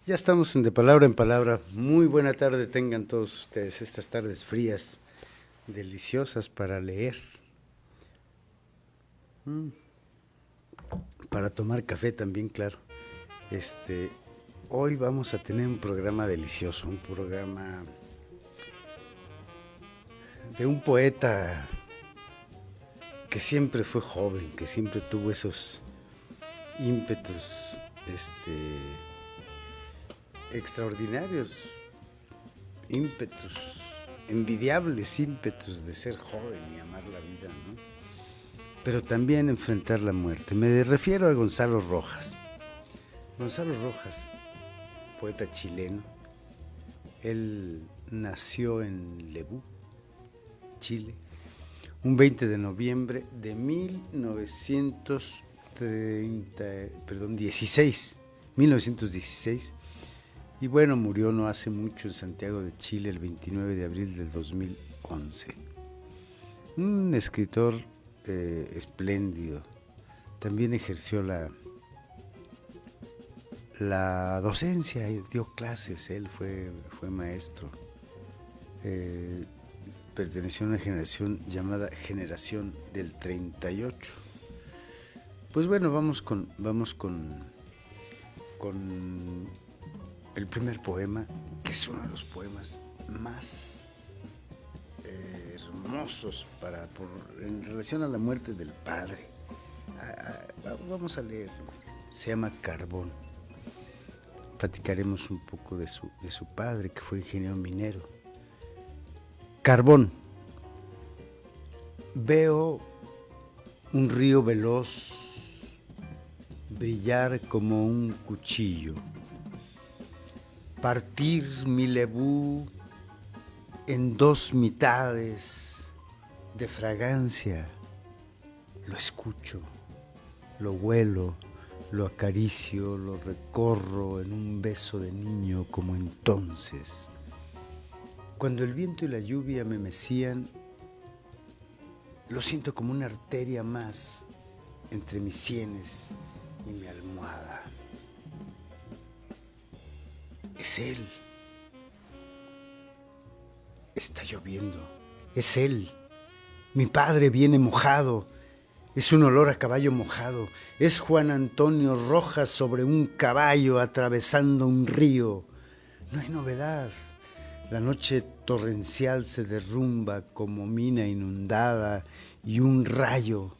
Ya estamos en De Palabra en Palabra. Muy buena tarde tengan todos ustedes, estas tardes frías, deliciosas para leer, para tomar café también, claro. Este, Hoy vamos a tener un programa delicioso, un programa de un poeta que siempre fue joven, que siempre tuvo esos ímpetus, extraordinarios, ímpetus, envidiables ímpetus de ser joven y amar la vida, ¿no? Pero también enfrentar la muerte. Me refiero a Gonzalo Rojas. Gonzalo Rojas, poeta chileno, él nació en Lebu, Chile, un 20 de noviembre de 1916, y bueno, murió no hace mucho en Santiago de Chile el 29 de abril del 2011. Un escritor espléndido. También ejerció la docencia, dio clases, él fue maestro. Perteneció a una generación llamada Generación del 38. Pues bueno, vamos con el primer poema, que es uno de los poemas más hermosos en relación a la muerte del padre. Vamos a leerlo. Se llama Carbón. Platicaremos un poco de su padre, que fue ingeniero minero. Carbón. Veo un río veloz brillar como un cuchillo, partir mi Lebu en dos mitades de fragancia. Lo escucho, lo huelo, lo acaricio, lo recorro en un beso de niño como entonces. Cuando el viento y la lluvia me mecían, lo siento como una arteria más entre mis sienes y mi almohada. Es él. Está lloviendo. Es él. Mi padre viene mojado. Es un olor a caballo mojado. Es Juan Antonio Rojas sobre un caballo atravesando un río. No hay novedad. La noche torrencial se derrumba como mina inundada y un rayo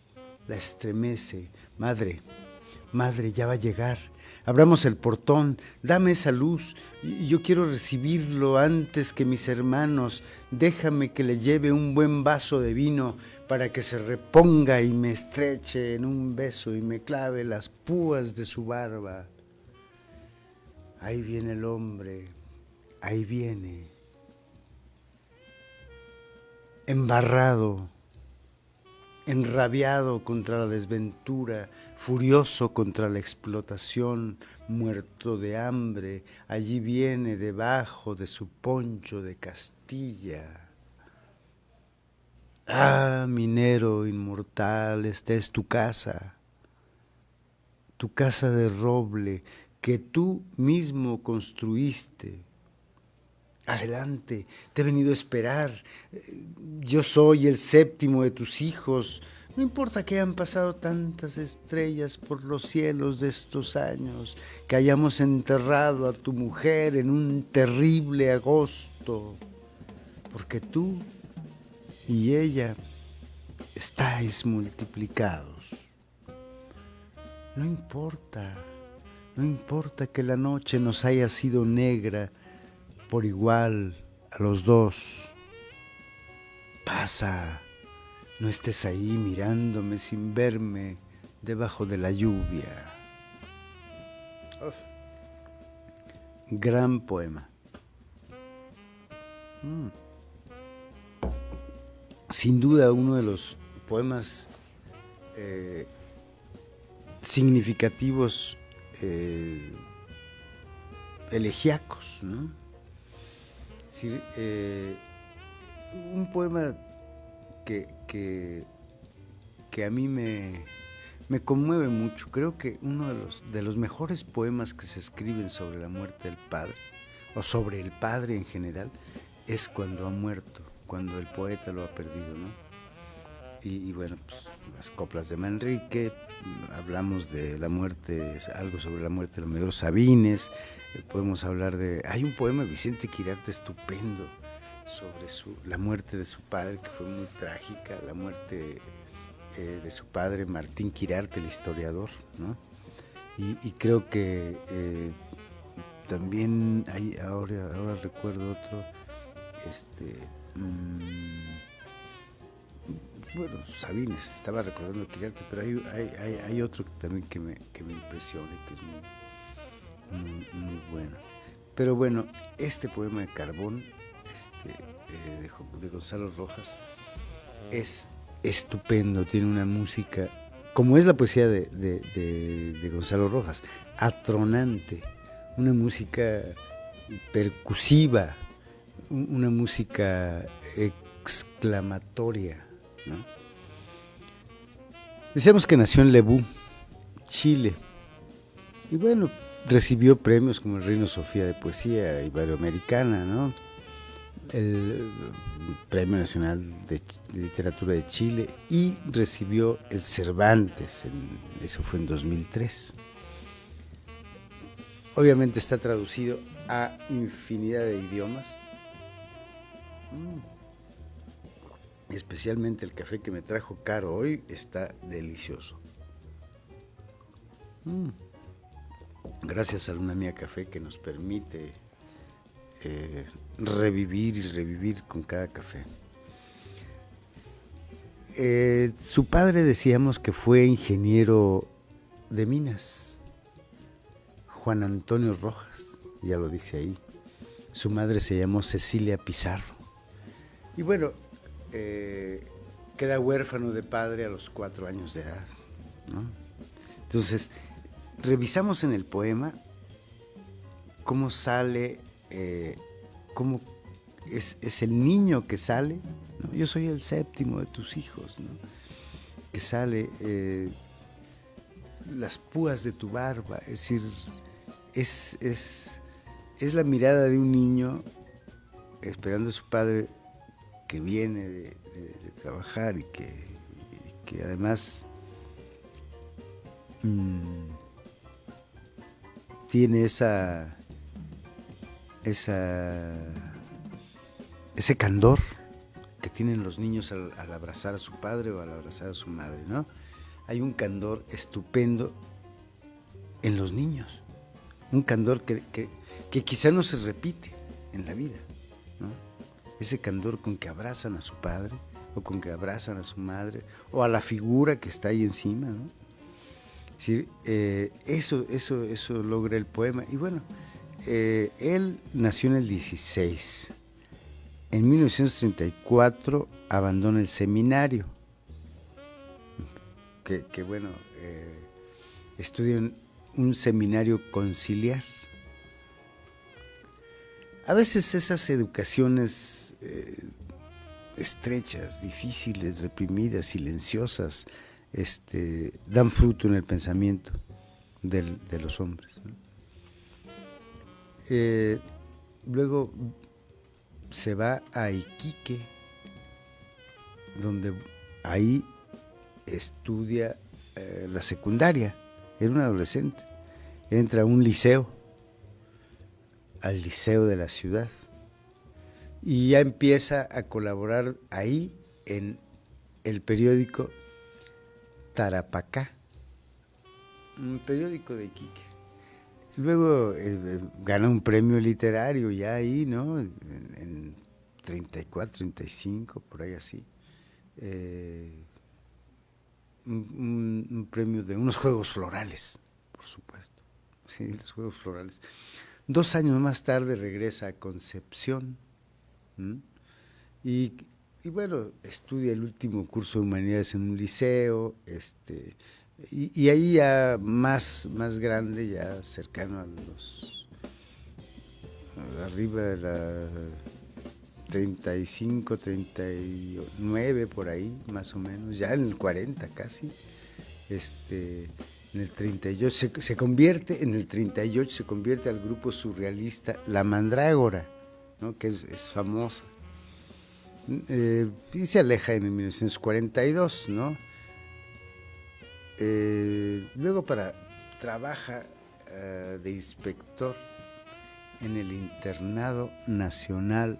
la estremece. Madre, madre, ya va a llegar. Abramos el portón, dame esa luz. Yo quiero recibirlo antes que mis hermanos. Déjame que le lleve un buen vaso de vino para que se reponga y me estreche en un beso y me clave las púas de su barba. Ahí viene el hombre, ahí viene. Embarrado, enrabiado contra la desventura, furioso contra la explotación, muerto de hambre, allí viene debajo de su poncho de Castilla. Ah, minero inmortal, esta es tu casa de roble que tú mismo construiste. Adelante, te he venido a esperar. Yo soy el séptimo de tus hijos. No importa que hayan pasado tantas estrellas por los cielos de estos años, que hayamos enterrado a tu mujer en un terrible agosto, porque tú y ella estáis multiplicados. No importa que la noche nos haya sido negra por igual a los dos. Pasa, no estés ahí mirándome sin verme debajo de la lluvia. Uf. Gran poema. Sin duda uno de los poemas significativos, elegíacos, ¿no? Es decir, un poema que a mí me Me conmueve mucho. Creo que uno de los mejores poemas que se escriben sobre la muerte del padre, o sobre el padre en general, es cuando ha muerto, cuando el poeta lo ha perdido, ¿no? Y bueno, pues, las coplas de Manrique, hablamos de la muerte, algo sobre la muerte de Romero Sabines, podemos hablar de... Hay un poema de Vicente Quirarte estupendo sobre la muerte de su padre, que fue muy trágica, la muerte de su padre, Martín Quirarte, el historiador, ¿no? Y creo que también hay, ahora recuerdo otro, bueno, Sabines, estaba recordando Quirarte, pero hay otro también que me impresiona y que es muy bueno. Pero bueno, este poema de Carbón, de Gonzalo Rojas, es estupendo, tiene una música, como es la poesía de Gonzalo Rojas, atronante, una música percusiva, una música exclamatoria, ¿no? Decíamos que nació en Lebu, Chile, y bueno, recibió premios como el Reino Sofía de Poesía Iberoamericana, ¿no? El Premio Nacional de Literatura de Chile, y recibió el Cervantes, eso fue en 2003. Obviamente está traducido a infinidad de idiomas. Especialmente el café que me trajo Caro hoy está delicioso. Gracias a Luna Mía Café, que nos permite revivir y revivir con cada café. Su padre, decíamos que fue ingeniero de minas, Juan Antonio Rojas, ya lo dice ahí. Su madre se llamó Cecilia Pizarro. Y bueno, queda huérfano de padre a los 4 años de edad, ¿no? Entonces, revisamos en el poema cómo sale, cómo es el niño que sale, ¿no? Yo soy el séptimo de tus hijos, ¿no? Que sale, las púas de tu barba, es decir, es la mirada de un niño esperando a su padre que viene de trabajar y que además tiene ese candor que tienen los niños al abrazar a su padre o al abrazar a su madre, ¿no? Hay un candor estupendo en los niños, un candor que quizá no se repite en la vida, ¿no? Ese candor con que abrazan a su padre o con que abrazan a su madre o a la figura que está ahí encima, ¿no? Es decir, eso logra el poema. Y bueno, él nació en el 16. En 1934 abandona el seminario, que bueno, estudia en un seminario conciliar. A veces esas educaciones estrechas, difíciles, reprimidas, silenciosas, dan fruto en el pensamiento de los hombres, ¿no? Luego se va a Iquique, donde ahí estudia la secundaria. Era un adolescente. Entra a un liceo, al liceo de la ciudad, y ya empieza a colaborar ahí en el periódico Tarapacá, un periódico de Iquique. Luego gana un premio literario ya ahí, ¿no? En 34, 35, por ahí así. Un premio de unos Juegos Florales, por supuesto. Sí, los Juegos Florales. 2 años más tarde regresa a Concepción. Y bueno, estudia el último curso de Humanidades en un liceo, y ahí ya más grande, ya cercano a arriba de la 35, 39, por ahí, más o menos, ya en el 40 casi, En el 38 se convierte, en el 38 se convierte al grupo surrealista La Mandrágora, ¿no? Que es famosa. Y se aleja en 1942, ¿no? Luego trabaja de inspector en el Internado Nacional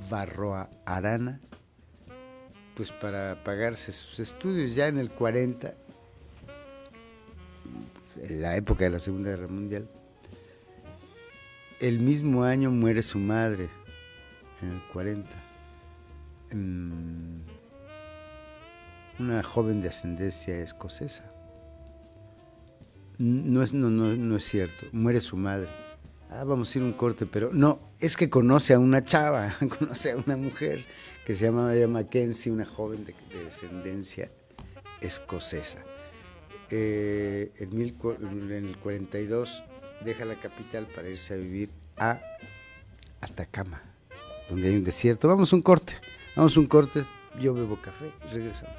Barroa Arana, pues para pagarse sus estudios. Ya en el 40, en la época de la Segunda Guerra Mundial, el mismo año muere su madre, en el 40. Una joven de ascendencia escocesa. No es cierto, muere su madre. Vamos a ir a un corte, pero no, es que conoce a una chava, conoce a una mujer que se llama Maria Mackenzie, una joven de descendencia escocesa. En el 42 deja la capital para irse a vivir a Atacama, donde hay un desierto. Vamos a un corte, yo bebo café y regresamos.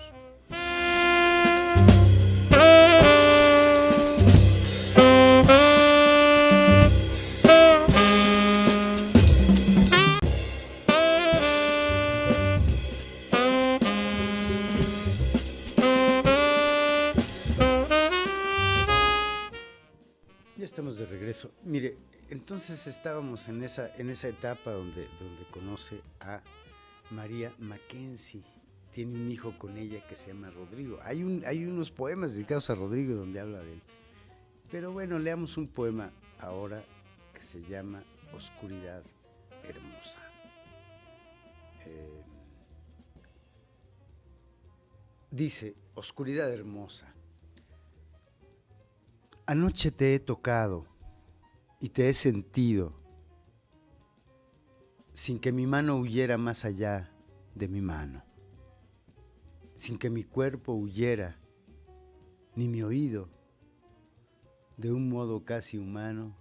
Estamos de regreso. Mire, entonces estábamos en esa etapa donde conoce a Maria Mackenzie. Tiene un hijo con ella que se llama Rodrigo. Hay unos poemas dedicados a Rodrigo donde habla de él. Pero bueno, leamos un poema ahora que se llama Oscuridad Hermosa. Dice, Oscuridad Hermosa. Anoche te he tocado y te he sentido, sin que mi mano huyera más allá de mi mano, sin que mi cuerpo huyera, ni mi oído, de un modo casi humano,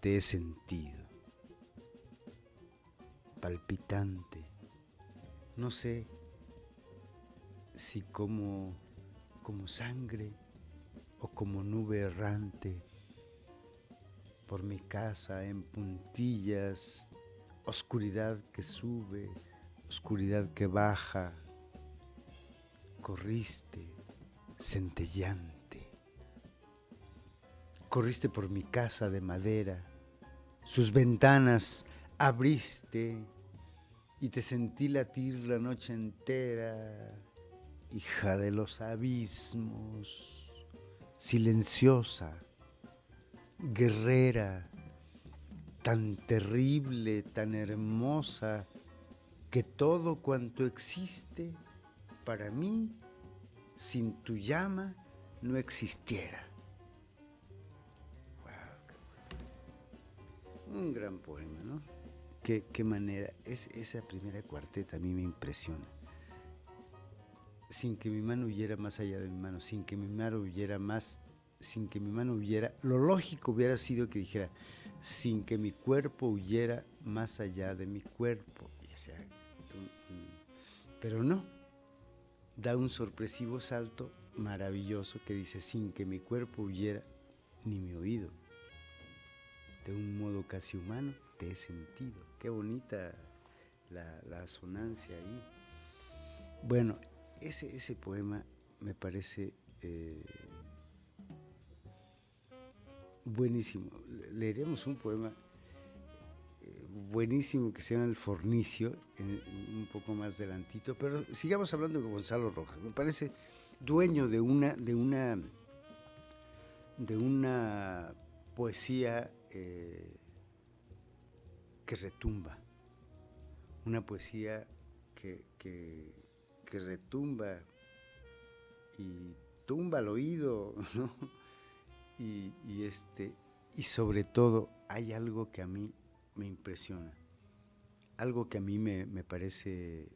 te he sentido, palpitante, no sé si como sangre o como nube errante, por mi casa en puntillas, oscuridad que sube, oscuridad que baja, corriste centellante. Corriste por mi casa de madera, sus ventanas abriste y te sentí latir la noche entera, hija de los abismos. Silenciosa, guerrera, tan terrible, tan hermosa, que todo cuanto existe para mí, sin tu llama, no existiera. Wow, un gran poema, ¿no? Qué manera, esa primera cuarteta a mí me impresiona. Sin que mi mano huyera más allá de mi mano, sin que mi mano huyera, lo lógico hubiera sido que dijera, sin que mi cuerpo huyera más allá de mi cuerpo, pero no, da un sorpresivo salto maravilloso que dice, sin que mi cuerpo huyera, ni mi oído, de un modo casi humano, te he sentido. Qué bonita la asonancia ahí. Bueno, ese poema me parece buenísimo. Leeremos un poema buenísimo que se llama El Fornicio, un poco más adelantito, pero sigamos hablando con Gonzalo Rojas. Me parece dueño de una poesía que retumba, una poesía que retumba y tumba al oído, ¿no? Y sobre todo hay algo que a mí me impresiona, algo que a mí me parece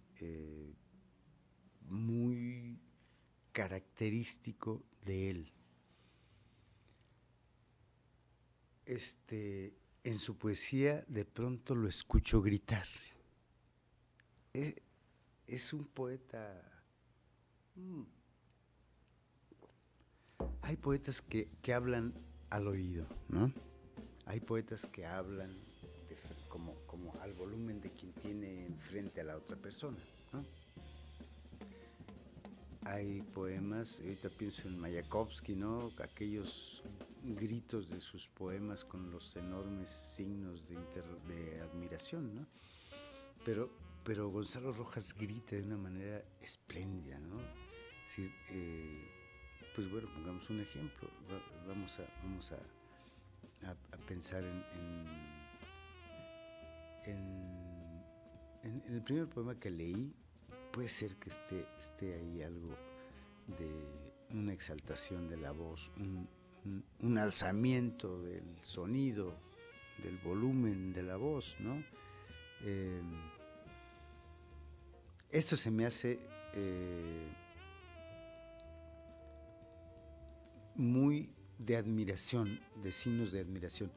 muy característico de él. En su poesía de pronto lo escucho gritar. Es un poeta hay poetas que hablan al oído, ¿no? Hay poetas que hablan como al volumen de quien tiene enfrente a la otra persona, ¿no? Hay poemas, ahorita pienso en Mayakovsky, ¿no? Aquellos gritos de sus poemas con los enormes signos de admiración, ¿no? Pero Gonzalo Rojas grita de una manera espléndida, ¿no? Es decir, pues bueno, pongamos un ejemplo. Vamos a pensar en el primer poema que leí. Puede ser que esté ahí algo de una exaltación de la voz, un alzamiento del sonido, del volumen de la voz, ¿no? Esto se me hace muy de admiración, de signos de admiración.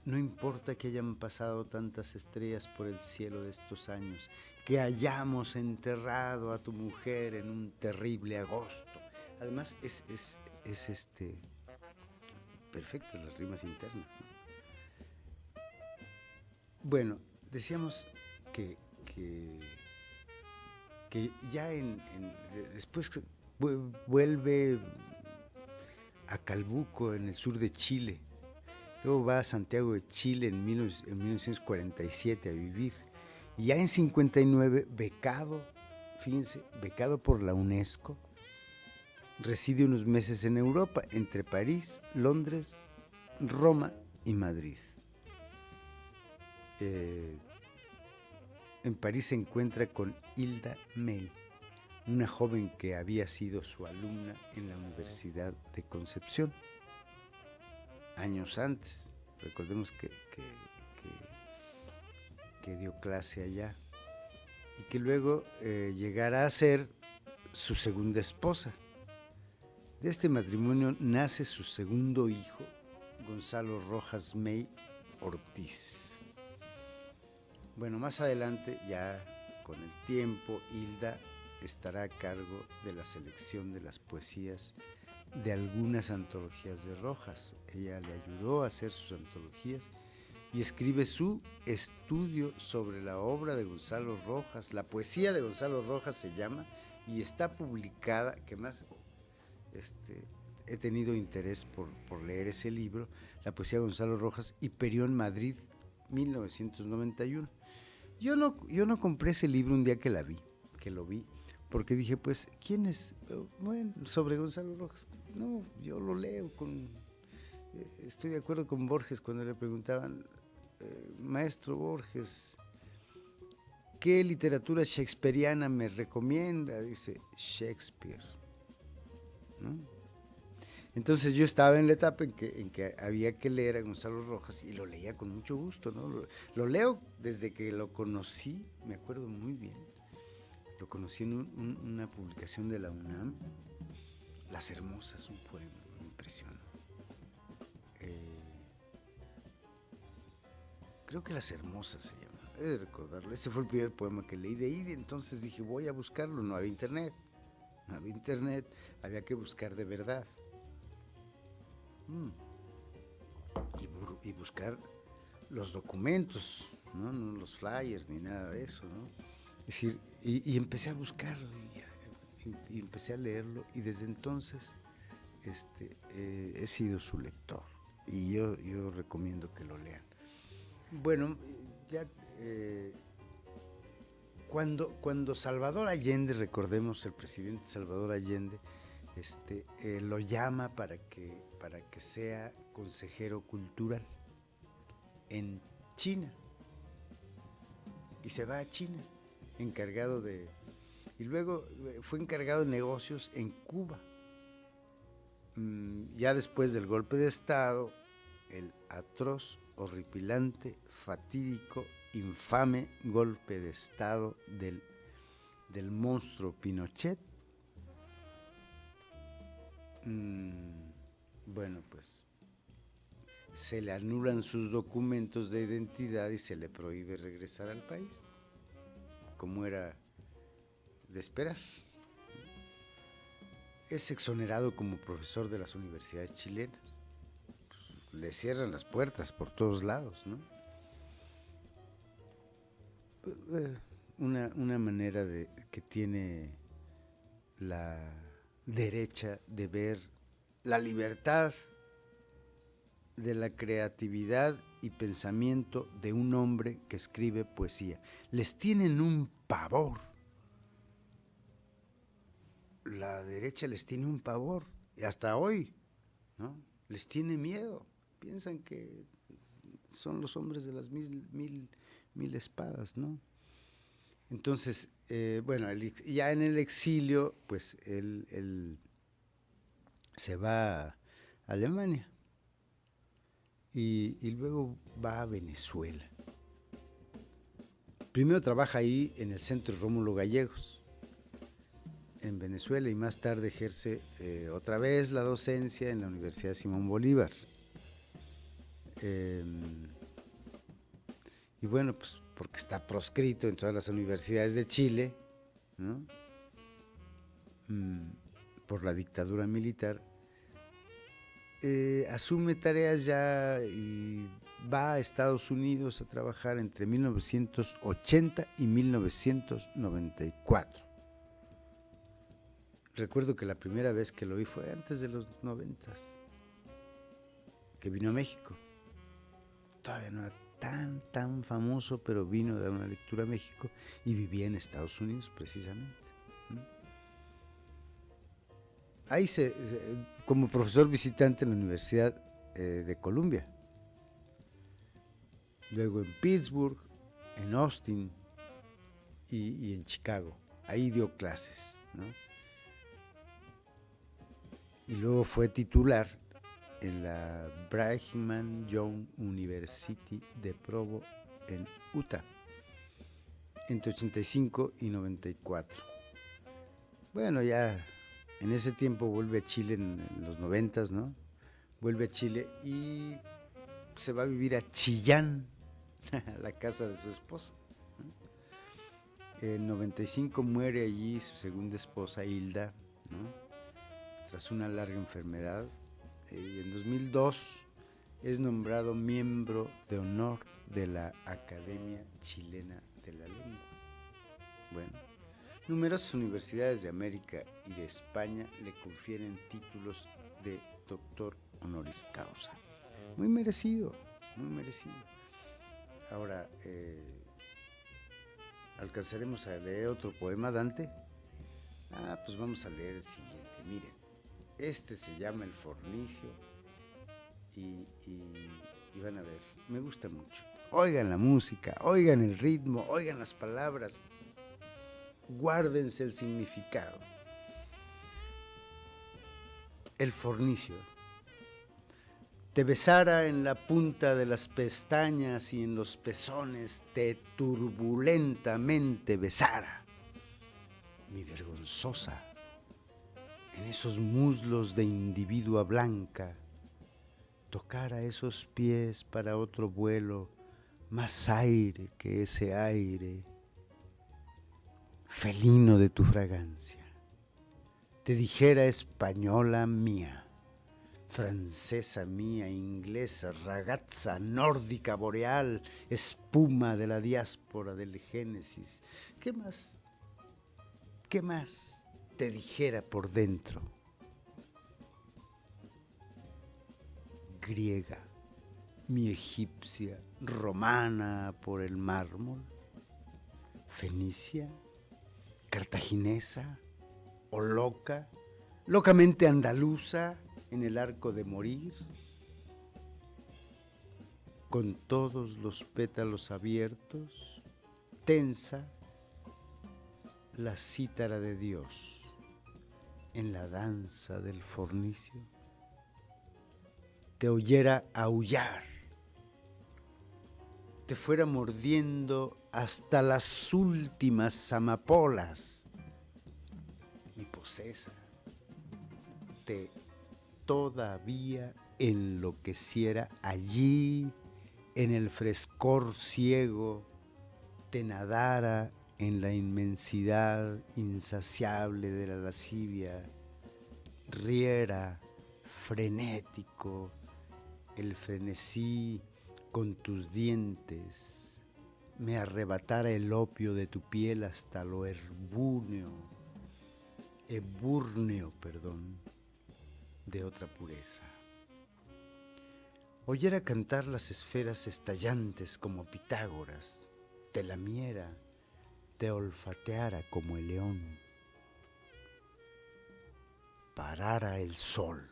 No importa que hayan pasado tantas estrellas por el cielo de estos años, que hayamos enterrado a tu mujer en un terrible agosto. Además, es perfectas las rimas internas, ¿no? Bueno, decíamos que ya después vuelve a Calbuco, en el sur de Chile. Luego va a Santiago de Chile en 1947 a vivir. Y ya en 59, becado, fíjense, becado por la UNESCO, reside unos meses en Europa, entre París, Londres, Roma y Madrid. En París se encuentra con Hilda May, una joven que había sido su alumna en la Universidad de Concepción. Años antes, recordemos que dio clase allá y que luego llegará a ser su segunda esposa. De este matrimonio nace su segundo hijo, Gonzalo Rojas May Ortiz. Bueno, más adelante, ya con el tiempo, Hilda estará a cargo de la selección de las poesías de algunas antologías de Rojas. Ella le ayudó a hacer sus antologías y escribe su estudio sobre la obra de Gonzalo Rojas. La poesía de Gonzalo Rojas se llama y está publicada, que más he tenido interés por leer ese libro, La poesía de Gonzalo Rojas, Hiperión, Madrid, 1991. Yo no compré ese libro un día que lo vi, porque dije, pues, ¿quién es? Bueno, sobre Gonzalo Rojas. No, yo lo leo estoy de acuerdo con Borges cuando le preguntaban, maestro Borges, ¿qué literatura shakespeariana me recomienda? Dice, Shakespeare, ¿no? Entonces yo estaba en la etapa en que había que leer a Gonzalo Rojas y lo leía con mucho gusto, ¿no? Lo leo desde que lo conocí, me acuerdo muy bien. Lo conocí en una publicación de la UNAM, Las Hermosas, un poema, me impresionó. Creo que Las Hermosas se llama, he de recordarlo. Ese fue el primer poema que leí de ahí, entonces dije, voy a buscarlo. No había internet, había que buscar de verdad. Y buscar los documentos, ¿no? No los flyers ni nada de eso, ¿no? Es decir, y empecé a buscarlo y empecé a leerlo y desde entonces he sido su lector y yo recomiendo que lo lean. Bueno, ya cuando Salvador Allende, recordemos, el presidente Salvador Allende, lo llama para que sea consejero cultural en China y se va a China y luego fue encargado de negocios en Cuba. Ya después del golpe de Estado, el atroz, horripilante, fatídico, infame golpe de Estado del monstruo Pinochet, bueno, pues se le anulan sus documentos de identidad y se le prohíbe regresar al país, como era de esperar. es exonerado como profesor de las universidades chilenas. Le cierran las puertas por todos lados, ¿no? Una manera que tiene la derecha de ver la libertad de la creatividad y pensamiento de un hombre que escribe poesía. Les tienen un pavor. La derecha les tiene un pavor, y hasta hoy, ¿no? Les tiene miedo. Piensan que son los hombres de las mil espadas, ¿no? Entonces, bueno, ya en el exilio, pues él se va a Alemania y luego va a Venezuela. Primero trabaja ahí en el Centro Rómulo Gallegos, en Venezuela, y más tarde ejerce otra vez la docencia en la Universidad Simón Bolívar. Y bueno, pues porque está proscrito en todas las universidades de Chile, ¿no? Por la dictadura militar, asume tareas ya y va a Estados Unidos a trabajar entre 1980 y 1994. Recuerdo que la primera vez que lo vi fue antes de los 90, que vino a México. Todavía no era tan famoso, pero vino a dar una lectura a México y vivía en Estados Unidos precisamente. Ahí como profesor visitante en la Universidad de Columbia. Luego en Pittsburgh, en Austin y en Chicago. Ahí dio clases, ¿no? Y luego fue titular en la Brigham Young University de Provo, en Utah, entre 85 y 94. Bueno, ya en ese tiempo vuelve a Chile en los 90, ¿no? Vuelve a Chile y se va a vivir a Chillán, a la casa de su esposa, ¿no? En 95 muere allí su segunda esposa, Hilda, ¿no? Tras una larga enfermedad. Y en 2002 es nombrado miembro de honor de la Academia Chilena de la Lengua. Bueno, numerosas universidades de América y de España le confieren títulos de doctor honoris causa. Muy merecido, muy merecido. Ahora, ¿alcanzaremos a leer otro poema, Dante? Pues vamos a leer el siguiente. Miren, este se llama El Fornicio y van a ver, me gusta mucho. Oigan la música, oigan el ritmo, oigan las palabras, guárdense el significado. El Fornicio. Te besara en la punta de las pestañas y en los pezones, te turbulentamente besara, mi vergonzosa, en esos muslos de individua blanca, tocara esos pies para otro vuelo, más aire que ese aire, felino de tu fragancia, te dijera española mía, francesa mía, inglesa, ragazza, nórdica, boreal, espuma de la diáspora del Génesis. ¿Qué más? ¿Qué más te dijera por dentro? Griega, mi egipcia, romana por el mármol, fenicia, cartaginesa o loca, locamente andaluza en el arco de morir, con todos los pétalos abiertos, tensa la cítara de Dios en la danza del fornicio, te oyera aullar, te fuera mordiendo hasta las últimas amapolas, mi posesa, te todavía enloqueciera allí en el frescor ciego, te nadara en la inmensidad insaciable de la lascivia, riera frenético, el frenesí con tus dientes, me arrebatara el opio de tu piel hasta lo ebúrneo, de otra pureza. Oyera cantar las esferas estallantes como Pitágoras, te lamiera, te olfateara como el león, parara el sol,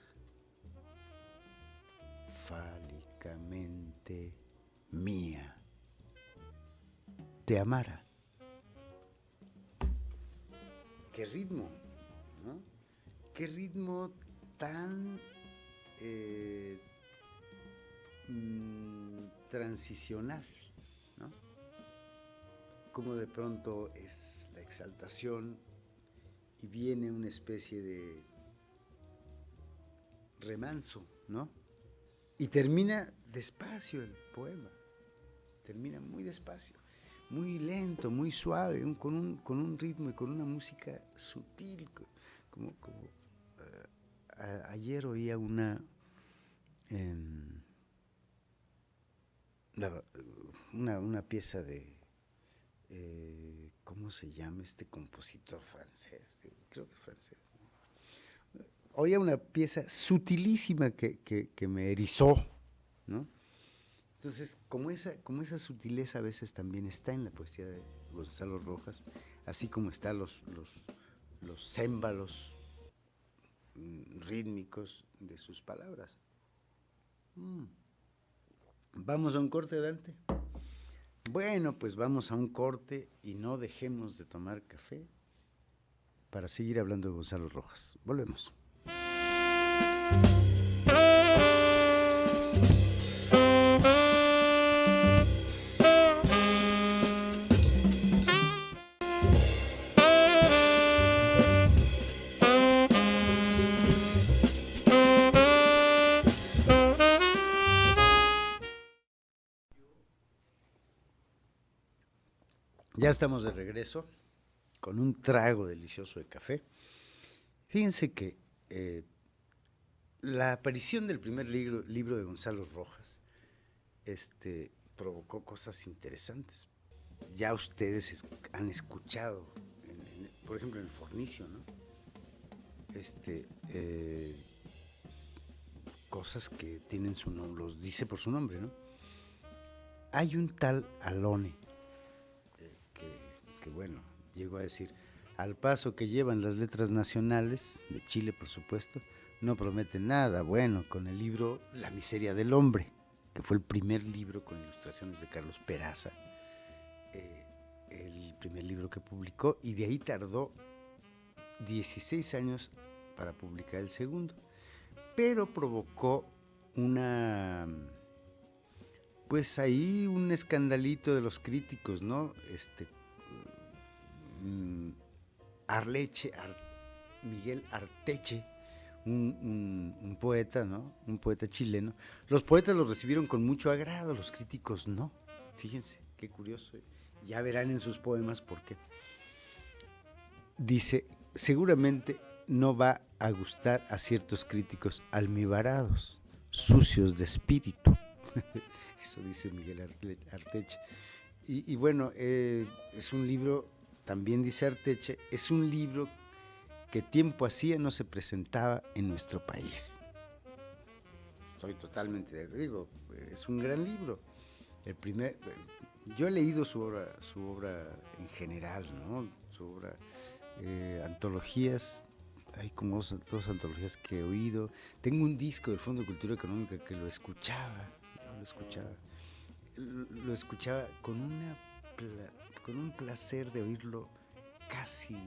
fálicamente mía, te amara. ¡Qué ritmo! ¿No? ¡Qué ritmo tan transicional! ¿No? Como de pronto es la exaltación y viene una especie de remanso, ¿no? Y termina despacio el poema, termina muy despacio, muy lento, muy suave, con un ritmo y con una música sutil, ayer oía una pieza de, ¿cómo se llama este compositor francés? Creo que es francés. Oía una pieza sutilísima que me erizó, ¿no? Entonces, como esa sutileza a veces también está en la poesía de Gonzalo Rojas, así como están los cémbalos rítmicos de sus palabras. ¿Vamos a un corte, Dante? Bueno, pues vamos a un corte y no dejemos de tomar café para seguir hablando de Gonzalo Rojas. Volvemos. Ya estamos de regreso con un trago delicioso de café. Fíjense que la aparición del primer libro de Gonzalo Rojas provocó cosas interesantes. Ya ustedes han escuchado, por ejemplo, en el Fornicio, ¿no? Cosas que tienen su nombre, los dice por su nombre, ¿no? Hay un tal Alone, que bueno, llegó a decir, al paso que llevan las letras nacionales, de Chile por supuesto, no prometen nada bueno con el libro La miseria del hombre, que fue el primer libro con ilustraciones de Carlos Peraza, el primer libro que publicó, y de ahí tardó 16 años para publicar el segundo, pero provocó pues ahí un escandalito de los críticos, ¿no? Miguel Arteche, un poeta, ¿no? Un poeta chileno. Los poetas lo recibieron con mucho agrado, los críticos no. Fíjense, qué curioso. Ya verán en sus poemas por qué. Dice, seguramente no va a gustar a ciertos críticos almibarados, sucios de espíritu. Eso dice Miguel Arteche. Y bueno, es un libro, también dice Arteche, es un libro que tiempo hacía no se presentaba en nuestro país. Estoy totalmente de acuerdo, es un gran libro. Yo he leído su obra en general, ¿no? Su obra, antologías, hay como dos antologías que he oído. Tengo un disco del Fondo de Cultura Económica que lo escuchaba con un placer de oírlo casi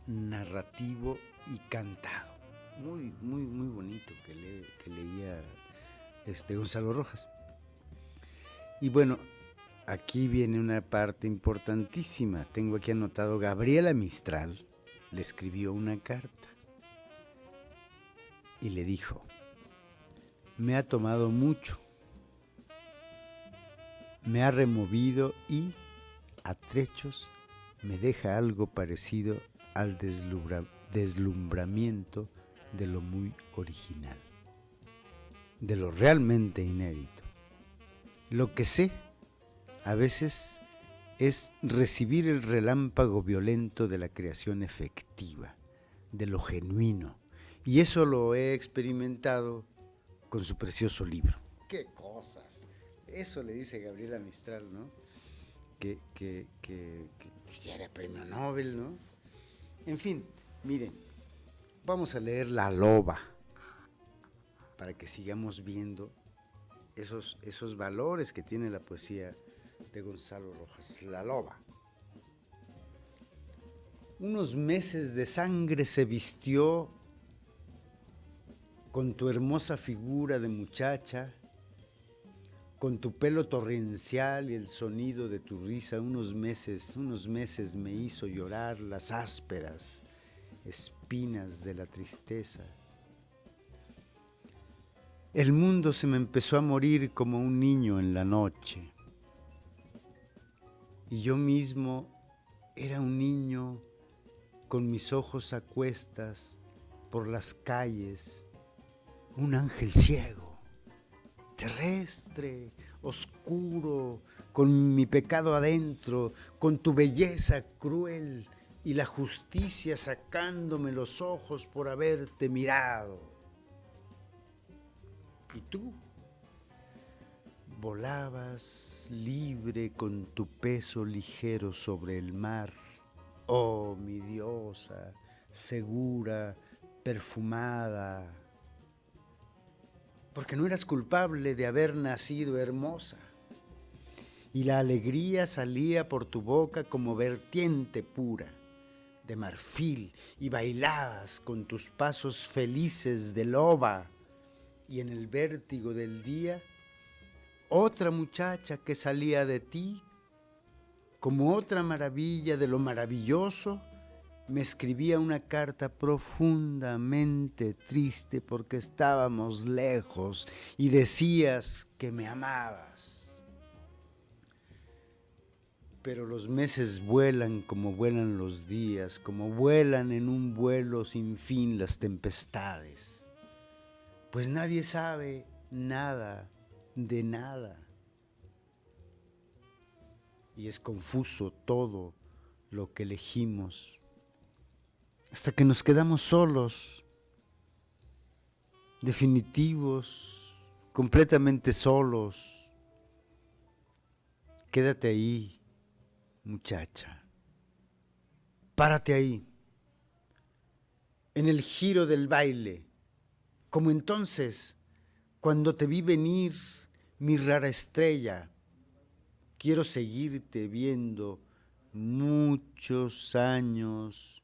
narrativo y cantado, muy muy muy bonito que leía Gonzalo Rojas. Y bueno, aquí viene una parte importantísima. Tengo aquí anotado, Gabriela Mistral le escribió una carta y le dijo: me ha tomado mucho, me ha removido y, a trechos, me deja algo parecido al deslumbramiento de lo muy original, de lo realmente inédito. Lo que sé a veces es recibir el relámpago violento de la creación efectiva, de lo genuino, y eso lo he experimentado con su precioso libro. ¡Qué cosas! Eso le dice Gabriela Mistral, ¿no? Que ya era premio Nobel, ¿no? En fin, miren, vamos a leer La Loba para que sigamos viendo esos valores que tiene la poesía de Gonzalo Rojas. La Loba. Unos meses de sangre se vistió con tu hermosa figura de muchacha, con tu pelo torrencial y el sonido de tu risa. Unos meses me hizo llorar las ásperas espinas de la tristeza. El mundo se me empezó a morir como un niño en la noche. Y yo mismo era un niño con mis ojos a cuestas por las calles, un ángel ciego, terrestre, oscuro, con mi pecado adentro, con tu belleza cruel y la justicia sacándome los ojos por haberte mirado. Y tú volabas libre con tu peso ligero sobre el mar. Oh, mi diosa, segura, perfumada, porque no eras culpable de haber nacido hermosa. Y la alegría salía por tu boca como vertiente pura, de marfil, y bailabas con tus pasos felices de loba. Y en el vértigo del día, otra muchacha que salía de ti, como otra maravilla de lo maravilloso, me escribía una carta profundamente triste porque estábamos lejos y decías que me amabas. Pero los meses vuelan como vuelan los días, como vuelan en un vuelo sin fin las tempestades. Pues nadie sabe nada de nada. Y es confuso todo lo que elegimos, hasta que nos quedamos solos, definitivos, completamente solos. Quédate ahí, muchacha. Párate ahí, en el giro del baile, como entonces, cuando te vi venir, mi rara estrella. Quiero seguirte viendo muchos años,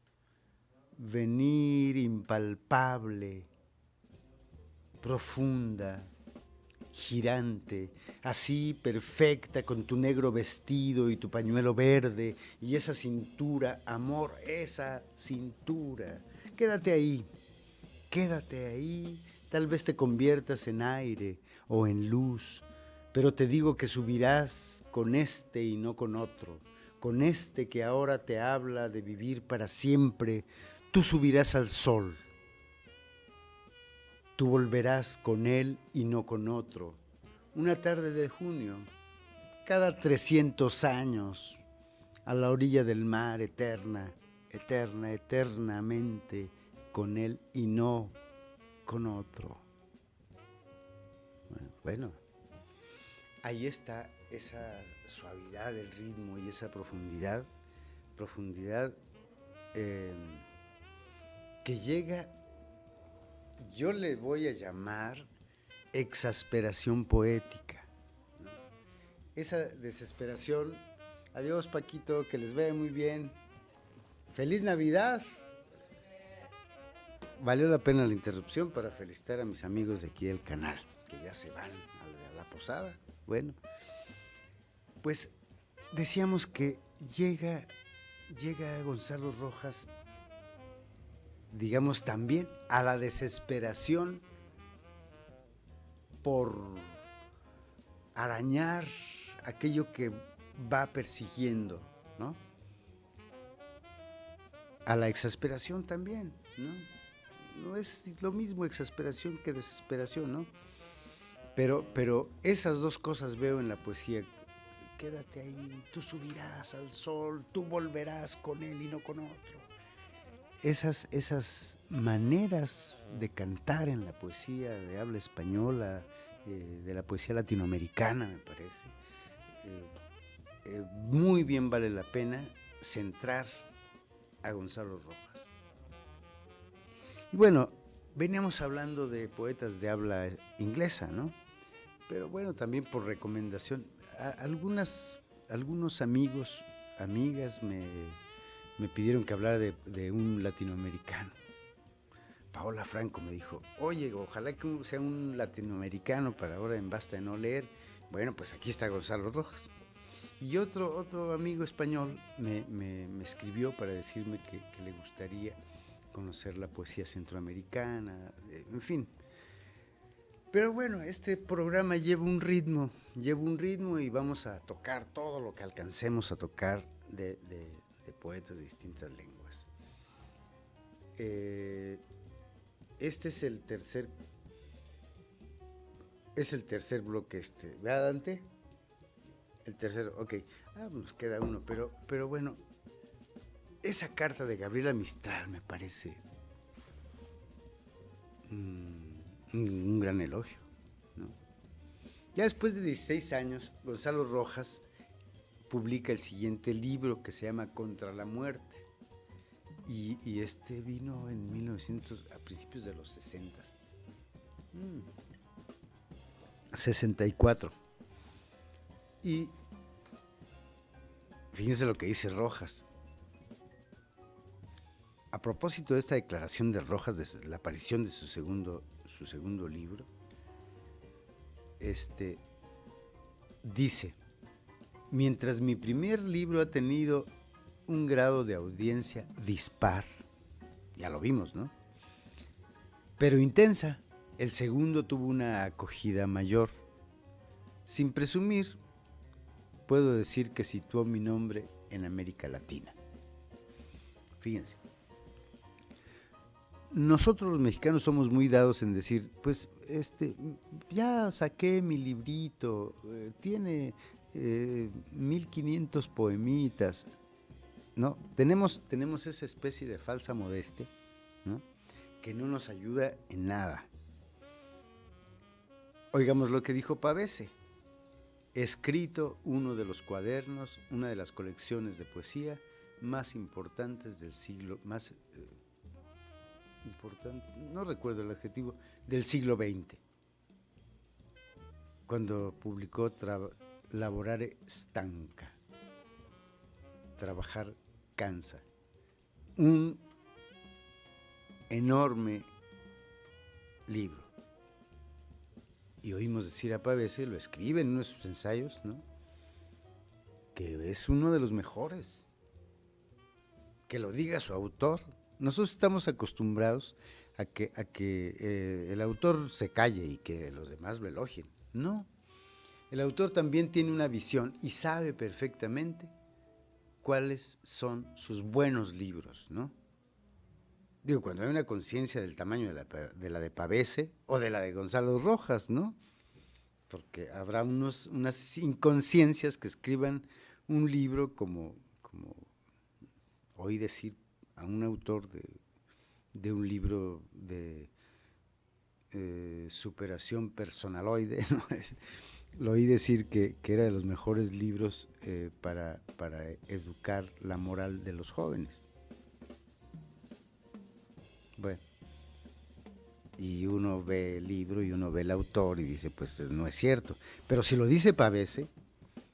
venir impalpable, profunda, girante, así perfecta con tu negro vestido y tu pañuelo verde y esa cintura, amor, esa cintura. Quédate ahí, tal vez te conviertas en aire o en luz, pero te digo que subirás con este y no con otro, con este que ahora te habla de vivir para siempre. Tú subirás al sol, tú volverás con él y no con otro. Una tarde de junio, cada 300 años, a la orilla del mar, eterna, eterna, eternamente, con él y no con otro. Bueno, ahí está esa suavidad del ritmo y esa profundidad que llega, yo le voy a llamar exasperación poética, ¿no? Esa desesperación. Adiós, Paquito, que les vaya muy bien. ¡Feliz Navidad! Valió la pena la interrupción para felicitar a mis amigos de aquí del canal, que ya se van a la posada. Bueno, pues decíamos que llega Gonzalo Rojas, digamos, también a la desesperación por arañar aquello que va persiguiendo, ¿no? a la exasperación también, ¿no? No es lo mismo exasperación que desesperación, ¿no? Pero esas dos cosas veo en la poesía. Quédate ahí, tú subirás al sol, tú volverás con él y no con otro. Esas maneras de cantar en la poesía de habla española, de la poesía latinoamericana, me parece, muy bien vale la pena centrar a Gonzalo Rojas. Y bueno, veníamos hablando de poetas de habla inglesa, ¿no? Pero bueno, también por recomendación, algunos amigos, amigas me pidieron que hablara de un latinoamericano. Paola Franco me dijo, oye, ojalá que sea un latinoamericano para ahora en Basta de No Leer. Bueno, pues aquí está Gonzalo Rojas. Y otro amigo español me escribió para decirme que le gustaría conocer la poesía centroamericana, en fin. Pero bueno, este programa lleva un ritmo y vamos a tocar todo lo que alcancemos a tocar de poetas de distintas lenguas. Este es el tercer bloque ¿verdad, Dante? El tercero, ok. Nos queda uno, pero bueno, esa carta de Gabriela Mistral me parece un gran elogio, ¿no? Ya después de 16 años, Gonzalo Rojas publica el siguiente libro que se llama Contra la Muerte. Y este vino en 1900, a principios de los 60. 64. Y fíjense lo que dice Rojas. A propósito de esta declaración de Rojas, de la aparición de su segundo libro, dice: mientras mi primer libro ha tenido un grado de audiencia dispar, ya lo vimos, ¿no?, pero intensa, el segundo tuvo una acogida mayor. Sin presumir, puedo decir que situó mi nombre en América Latina. Fíjense. Nosotros los mexicanos somos muy dados en decir, pues, ya saqué mi librito, tiene 1500 poemitas, ¿no? Tenemos esa especie de falsa modestia, ¿no?, que no nos ayuda en nada. Oigamos lo que dijo Pavese. He escrito uno de los cuadernos, una de las colecciones de poesía más importantes del siglo, no recuerdo el adjetivo, del siglo XX, cuando publicó Lavorare stanca, trabajar cansa, un enorme libro. Y oímos decir a Pavese, lo escribe en uno de sus ensayos, ¿no?, que es uno de los mejores, que lo diga su autor. Nosotros estamos acostumbrados a que el autor se calle y que los demás lo elogien. No, el autor también tiene una visión y sabe perfectamente cuáles son sus buenos libros, ¿no? Digo, cuando hay una conciencia del tamaño de la de Pavese o de la de Gonzalo Rojas, ¿no? Porque habrá unas inconsciencias que escriban un libro como oí decir a un autor de un libro de superación personaloide, ¿no? Lo oí decir que era de los mejores libros para educar la moral de los jóvenes. Bueno, y uno ve el libro y uno ve el autor y dice, pues no es cierto. Pero si lo dice Pavese,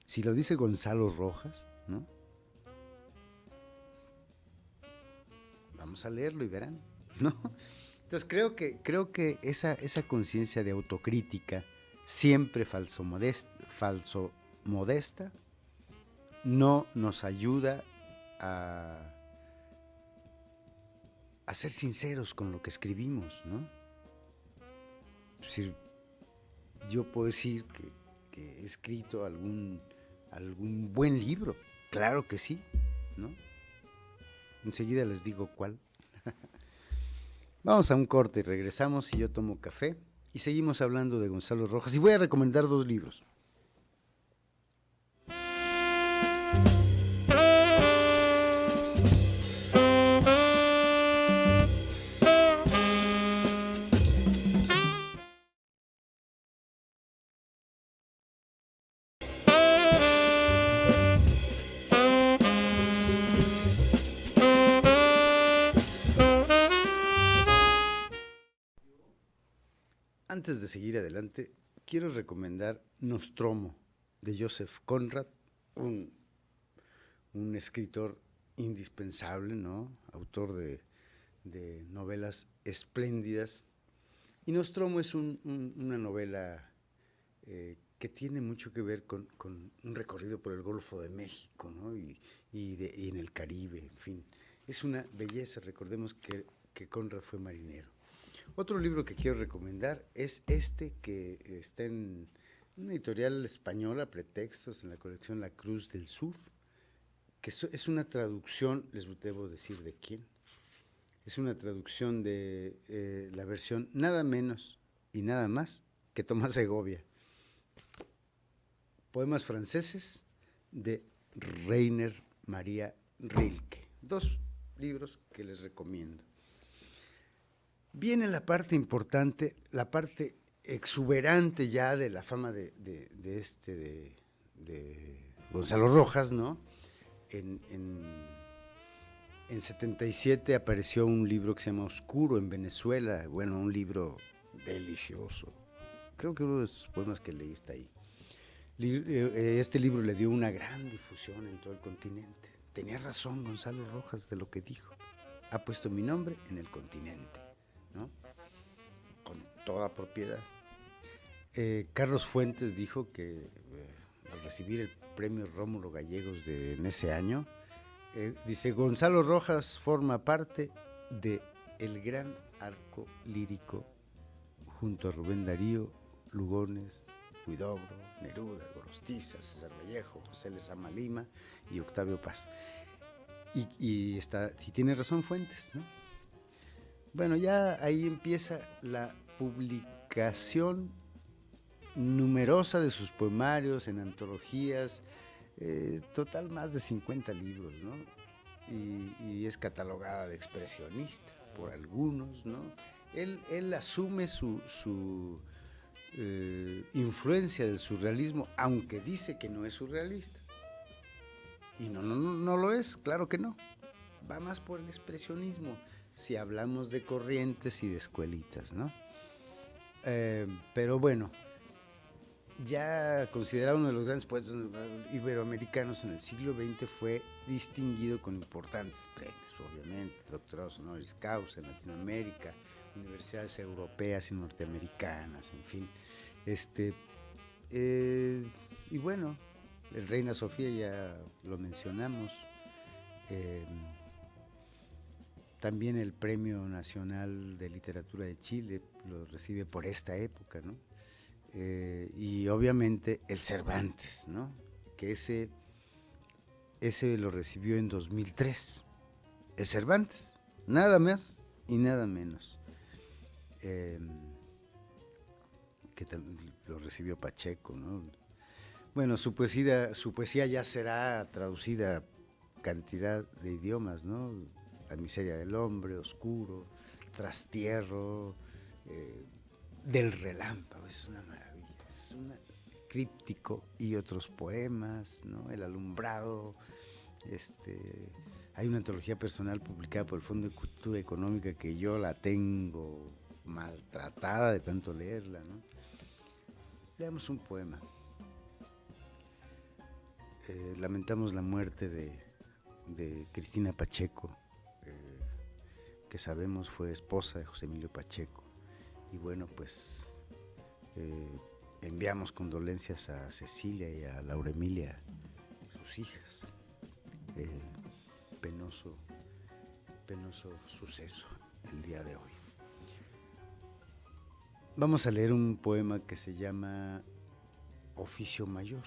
si lo dice Gonzalo Rojas, ¿no?, vamos a leerlo y verán, ¿no? Entonces creo que esa conciencia de autocrítica, siempre falso modesta, no nos ayuda a ser sinceros con lo que escribimos, ¿no? Es decir, yo puedo decir que he escrito algún buen libro, claro que sí, ¿no? Enseguida les digo cuál. Vamos a un corte y regresamos y yo tomo café y seguimos hablando de Gonzalo Rojas y voy a recomendar 2 libros. Antes de seguir adelante, quiero recomendar Nostromo, de Joseph Conrad, un escritor indispensable, ¿no? Autor de novelas espléndidas. Y Nostromo es una novela que tiene mucho que ver con un recorrido por el Golfo de México, ¿no? y en el Caribe, en fin. Es una belleza, recordemos que Conrad fue marinero. Otro libro que quiero recomendar es este que está en una editorial española, Pretextos, en la colección La Cruz del Sur, que es una traducción, les debo decir de quién, es una traducción de la versión nada menos y nada más que Tomás Segovia. Poemas franceses de Rainer Maria Rilke. 2 libros que les recomiendo. Viene la parte importante, la parte exuberante ya de la fama de Gonzalo Rojas, ¿no? En 77 apareció un libro que se llama Oscuro en Venezuela, bueno, un libro delicioso. Creo que uno de sus poemas que leí está ahí. Este libro le dio una gran difusión en todo el continente. Tenía razón Gonzalo Rojas de lo que dijo. Ha puesto mi nombre en el continente, ¿no? Con toda propiedad. Carlos Fuentes dijo que al recibir el premio Rómulo Gallegos en ese año, dice, Gonzalo Rojas forma parte de el gran arco lírico junto a Rubén Darío, Lugones, Huidobro, Neruda, Gorostiza, César Vallejo, José Lezama Lima y Octavio Paz. Y tiene razón Fuentes, ¿no? Bueno, ya ahí empieza la publicación numerosa de sus poemarios en antologías, total más de 50 libros, ¿no? Y es catalogada de expresionista por algunos, ¿no? Él asume su influencia del surrealismo, aunque dice que no es surrealista. Y no lo es, claro que no. Va más por el expresionismo, si hablamos de corrientes y de escuelitas, ¿no? Pero bueno, ya considerado uno de los grandes poetas iberoamericanos en el siglo XX, fue distinguido con importantes premios, obviamente, doctorados honoris causa en Latinoamérica, universidades europeas y norteamericanas, en fin. Y bueno, el Reina Sofía ya lo mencionamos, también el Premio Nacional de Literatura de Chile lo recibe por esta época, ¿no? Y obviamente el Cervantes, ¿no? Que ese lo recibió en 2003. El Cervantes, nada más y nada menos. Que lo recibió Pacheco, ¿no? Bueno, su poesía ya será traducida a cantidad de idiomas, ¿no? La miseria del hombre, Oscuro, Trastierro, Del relámpago, es una maravilla, es un Críptico y otros poemas, ¿no? El alumbrado, hay una antología personal publicada por el Fondo de Cultura Económica que yo la tengo maltratada de tanto leerla, ¿no? Leamos un poema. Lamentamos la muerte de Cristina Pacheco, que sabemos fue esposa de José Emilio Pacheco. Y bueno, pues enviamos condolencias a Cecilia y a Laura Emilia, sus hijas. Penoso suceso el día de hoy. Vamos a leer un poema que se llama Oficio Mayor.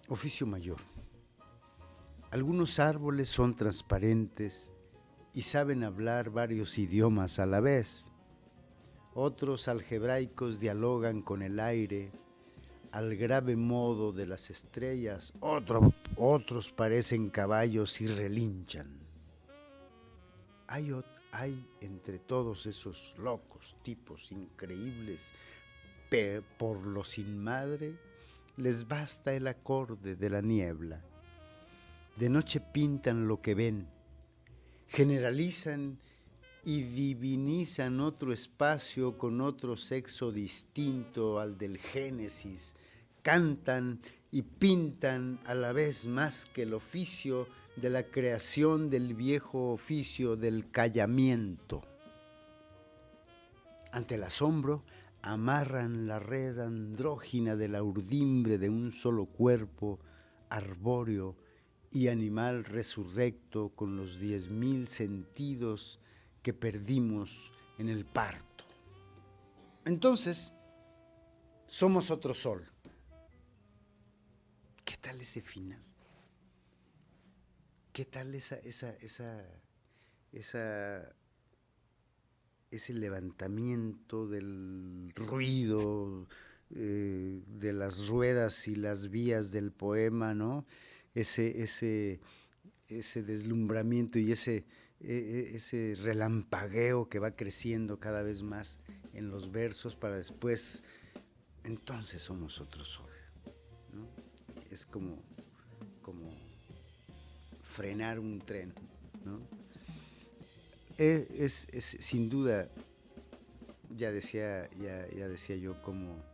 Oficio Mayor. Algunos árboles son transparentes y saben hablar varios idiomas a la vez. Otros algebraicos dialogan con el aire al grave modo de las estrellas. Otros parecen caballos y relinchan. Hay entre todos esos locos tipos increíbles, por lo sin madre, les basta el acorde de la niebla. De noche pintan lo que ven, generalizan y divinizan otro espacio con otro sexo distinto al del Génesis, cantan y pintan a la vez más que el oficio de la creación del viejo oficio del callamiento. Ante el asombro, amarran la red andrógina de la urdimbre de un solo cuerpo arbóreo y animal resurrecto con los 10,000 sentidos que perdimos en el parto. Entonces, somos otro sol. ¿Qué tal ese final? ¿Qué tal ese levantamiento del ruido, de las ruedas y las vías del poema, ¿no? Ese deslumbramiento y ese relampagueo que va creciendo cada vez más en los versos para después, entonces somos otro sol, ¿no? Es como frenar un tren, ¿no? Es sin duda, ya decía yo, como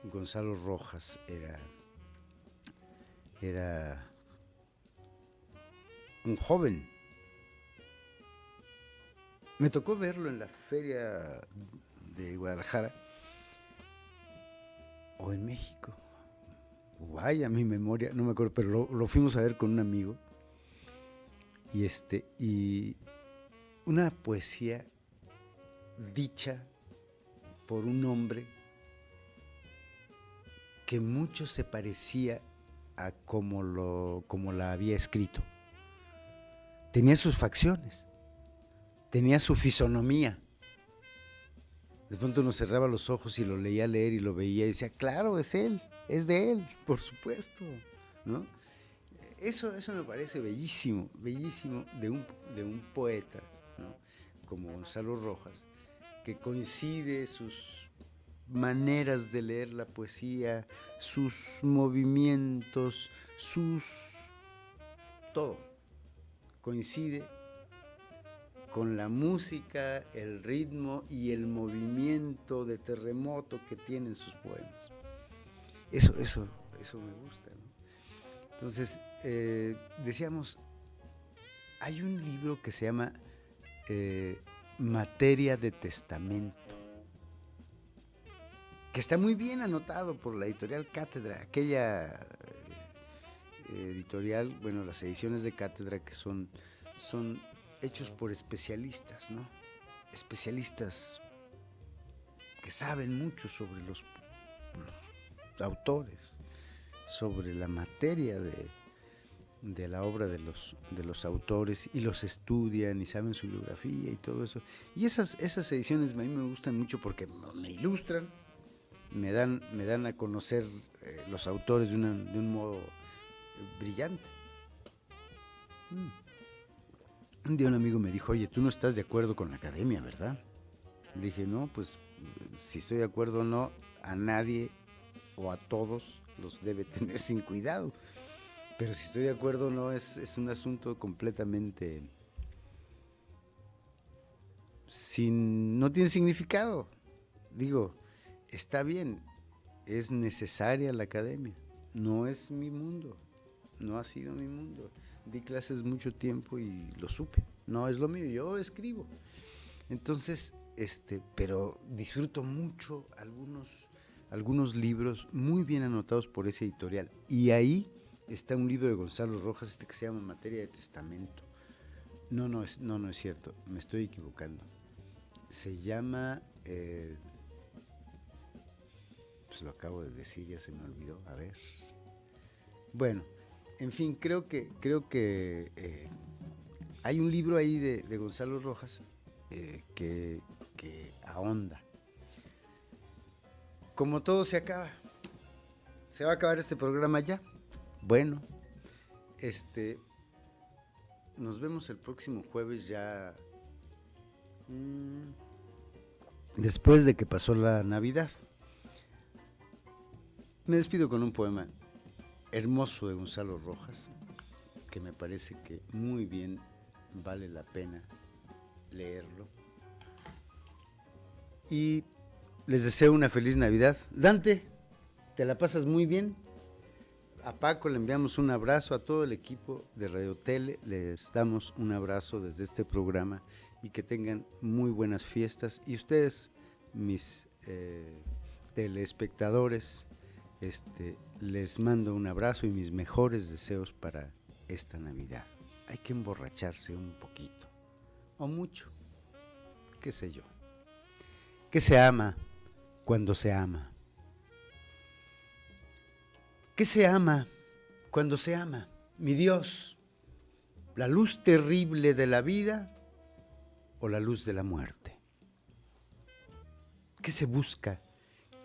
Gonzalo Rojas era un joven. Me tocó verlo en la feria de Guadalajara o en México. Vaya, mi memoria, no me acuerdo, pero lo fuimos a ver con un amigo y una poesía dicha por un hombre que mucho se parecía a como la había escrito. Tenía sus facciones, tenía su fisonomía. De pronto uno cerraba los ojos y lo leía leer y lo veía y decía, claro, es él, es de él, por supuesto, ¿no? Eso me parece bellísimo, bellísimo de un poeta, ¿no? Como Gonzalo Rojas, que coincide sus maneras de leer la poesía, sus movimientos, todo coincide con la música, el ritmo y el movimiento de terremoto que tienen sus poemas. Eso me gusta, ¿no? Entonces, decíamos, hay un libro que se llama Materia de Testamento, que está muy bien anotado por la editorial Cátedra, aquella editorial, bueno, las ediciones de Cátedra que son hechos por especialistas, ¿no? Especialistas que saben mucho sobre los autores, sobre la materia de la obra de los autores, y los estudian y saben su biografía y todo eso. Y esas ediciones a mí me gustan mucho porque me ilustran, me dan a conocer los autores de un modo brillante. Un día un amigo me dijo, oye, tú no estás de acuerdo con la academia, ¿verdad? Le dije, no, pues si estoy de acuerdo o no, a nadie o a todos los debe tener sin cuidado. Pero si estoy de acuerdo o no, es un asunto completamente no tiene significado. Digo, está bien, es necesaria la academia, no es mi mundo, no ha sido mi mundo. Di clases mucho tiempo y lo supe, no es lo mío, yo escribo. Entonces, pero disfruto mucho algunos libros muy bien anotados por ese editorial. Y ahí está un libro de Gonzalo Rojas, que se llama Materia de Testamento. No es cierto, me estoy equivocando. Se llama, pues lo acabo de decir, ya se me olvidó, a ver. Bueno, En fin, creo que hay un libro ahí de Gonzalo Rojas que ahonda. Como todo se acaba, se va a acabar este programa ya. Bueno, nos vemos el próximo jueves ya, después de que pasó la Navidad. Me despido con un poema hermoso de Gonzalo Rojas, que me parece que muy bien vale la pena leerlo. Y les deseo una feliz Navidad. Dante, ¿te la pasas muy bien? A Paco le enviamos un abrazo, a todo el equipo de Radio Tele les damos un abrazo desde este programa y que tengan muy buenas fiestas. Y ustedes, mis telespectadores, les mando un abrazo y mis mejores deseos para esta Navidad. Hay que emborracharse un poquito, o mucho, qué sé yo. ¿Qué se ama cuando se ama? ¿Qué se ama cuando se ama? Mi Dios, ¿la luz terrible de la vida o la luz de la muerte? ¿Qué se busca?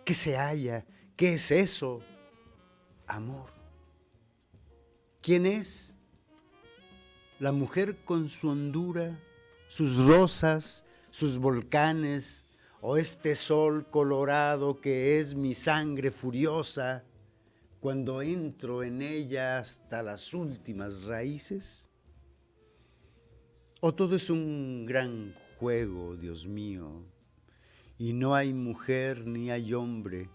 ¿Qué se halla? ¿Qué es eso? Amor. ¿Quién es? La mujer con su hondura, sus rosas, sus volcanes, o este sol colorado que es mi sangre furiosa cuando entro en ella hasta las últimas raíces. ¿O todo es un gran juego, Dios mío, y no hay mujer ni hay hombre,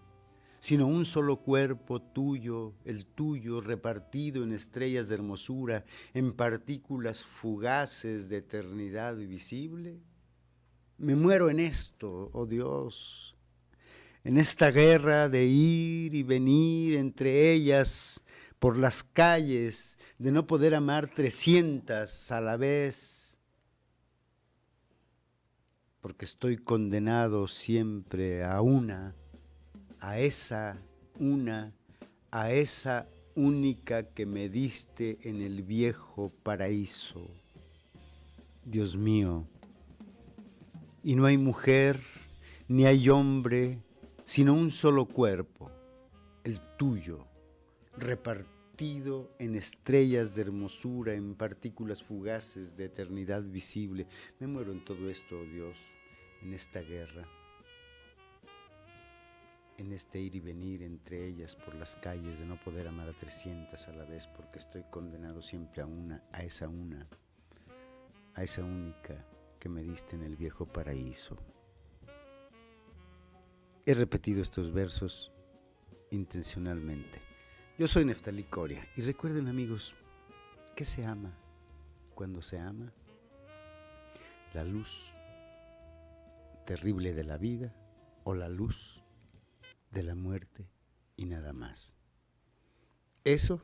sino un solo cuerpo tuyo, el tuyo, repartido en estrellas de hermosura, en partículas fugaces de eternidad visible? Me muero en esto, oh Dios, en esta guerra de ir y venir entre ellas por las calles, de no poder amar 300 a la vez, porque estoy condenado siempre a una, a esa una, a esa única que me diste en el viejo paraíso. Dios mío, y no hay mujer, ni hay hombre, sino un solo cuerpo, el tuyo, repartido en estrellas de hermosura, en partículas fugaces de eternidad visible. Me muero en todo esto, oh Dios, en esta guerra, en este ir y venir entre ellas por las calles de no poder amar a 300 a la vez, porque estoy condenado siempre a una, a esa única que me diste en el viejo paraíso. He repetido estos versos intencionalmente. Yo soy Neftalí Coria y recuerden, amigos, ¿qué se ama cuando se ama? La luz terrible de la vida o la luz de la muerte y nada más. Eso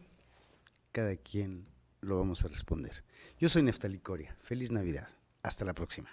cada quien lo vamos a responder. Yo soy Neftalí Coria. Feliz Navidad. Hasta la próxima.